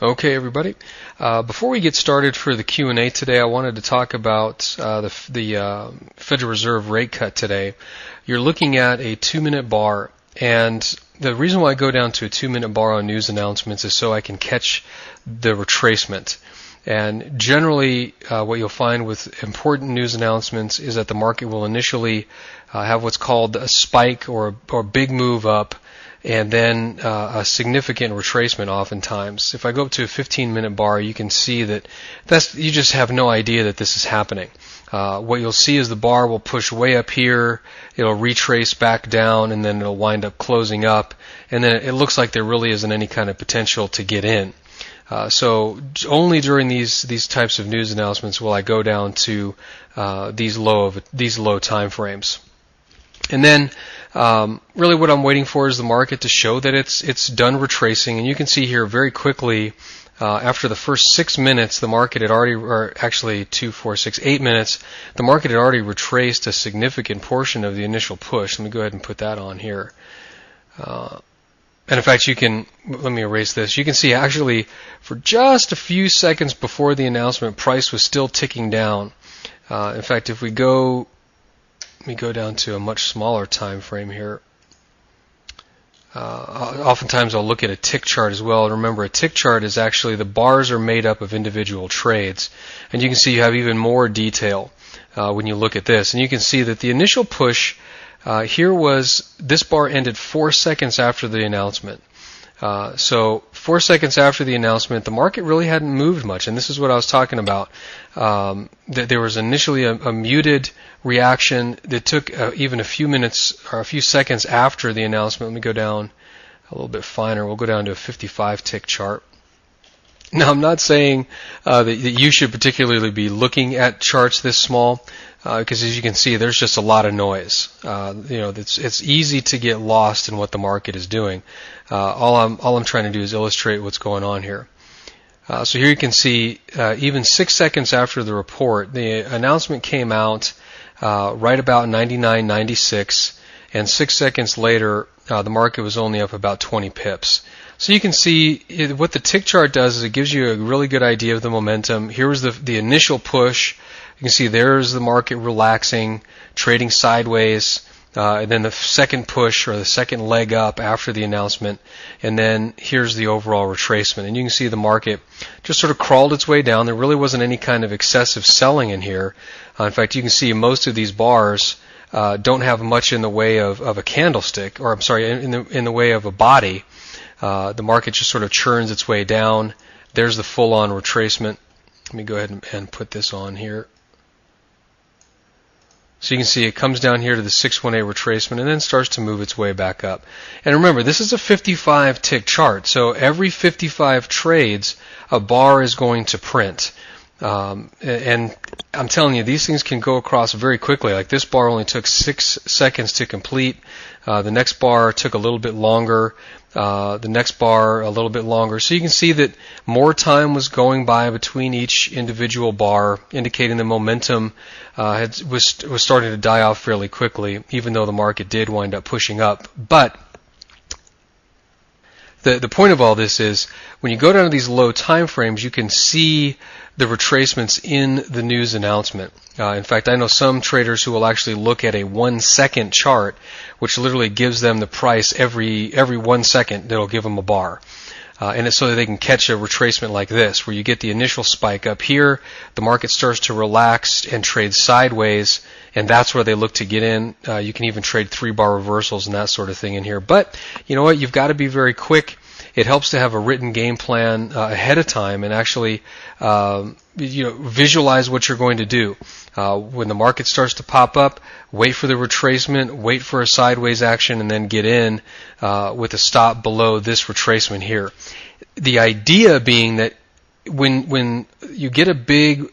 Okay, everybody. Before we get started for the Q&A today, I wanted to talk about the Federal Reserve rate cut today. You're looking at a 2-minute bar, and the reason why I go down to a 2-minute bar on news announcements is so I can catch the retracement. And generally, what you'll find with important news announcements is that the market will initially have what's called a spike or a big move up, and then a significant retracement oftentimes. If I go up to a 15-minute bar, you can see that you just have no idea that this is happening. What you'll see is the bar will push way up here, it'll retrace back down, and then it'll wind up closing up, and then it looks like there really isn't any kind of potential to get in. So only during these types of news announcements will I go down to these low time frames. And then really what I'm waiting for is the market to show that it's done retracing. And you can see here very quickly, after the first 6 minutes, the market had already, or actually 2, 4, 6, 8 minutes, the market had already retraced a significant portion of the initial push. Let me go ahead and put that on here. And in fact, let me erase this. You can see actually for just a few seconds before the announcement, price was still ticking down. In fact, if we go, let me go down to a much smaller time frame here. Oftentimes I'll look at a tick chart as well. Remember, a tick chart is actually, the bars are made up of individual trades. And you can see you have even more detail when you look at this. And you can see that the initial push here was, this bar ended 4 seconds after the announcement. So 4 seconds after the announcement, the market really hadn't moved much, and this is what I was talking about. That there was initially a muted reaction that took even a few minutes or a few seconds after the announcement. Let me go down a little bit finer. We'll go down to a 55 tick chart. Now, I'm not saying that you should particularly be looking at charts this small, because as you can see, there's just a lot of noise. It's easy to get lost in what the market is doing. All I'm trying to do is illustrate what's going on here. So here you can see, even 6 seconds after the report, the announcement came out right about 99.96, and 6 seconds later, the market was only up about 20 pips. So you can see what the tick chart does is it gives you a really good idea of the momentum. Here was the initial push. You can see there's the market relaxing, trading sideways, and then the second push or the second leg up after the announcement, and then here's the overall retracement. And you can see the market just sort of crawled its way down. There really wasn't any kind of excessive selling in here. In fact, you can see most of these bars don't have much in the way of a candlestick, or I'm sorry, in the way of a body. The market just sort of churns its way down. There's the full-on retracement. Let me go ahead and put this on here. So you can see it comes down here to the 618 retracement and then starts to move its way back up. And remember, this is a 55 tick chart, so every 55 trades, a bar is going to print. And I'm telling you, these things can go across very quickly. Like this bar only took 6 seconds to complete. The next bar took a little bit longer. The next bar a little bit longer. So you can see that more time was going by between each individual bar, indicating the momentum was starting to die off fairly quickly, even though the market did wind up pushing up. But the point of all this is when you go down to these low time frames, you can see the retracements in the news announcement. In fact, I know some traders who will actually look at a 1 second chart, which literally gives them the price every 1 second. That'll give them a bar. And it's so that they can catch a retracement like this, where you get the initial spike up here, the market starts to relax and trade sideways, and that's where they look to get in. You can even trade 3-bar reversals and that sort of thing in here. But you know what? You've got to be very quick. It helps to have a written game plan ahead of time and actually visualize what you're going to do. When the market starts to pop up, wait for the retracement, wait for a sideways action, and then get in with a stop below this retracement here. The idea being that when you get a big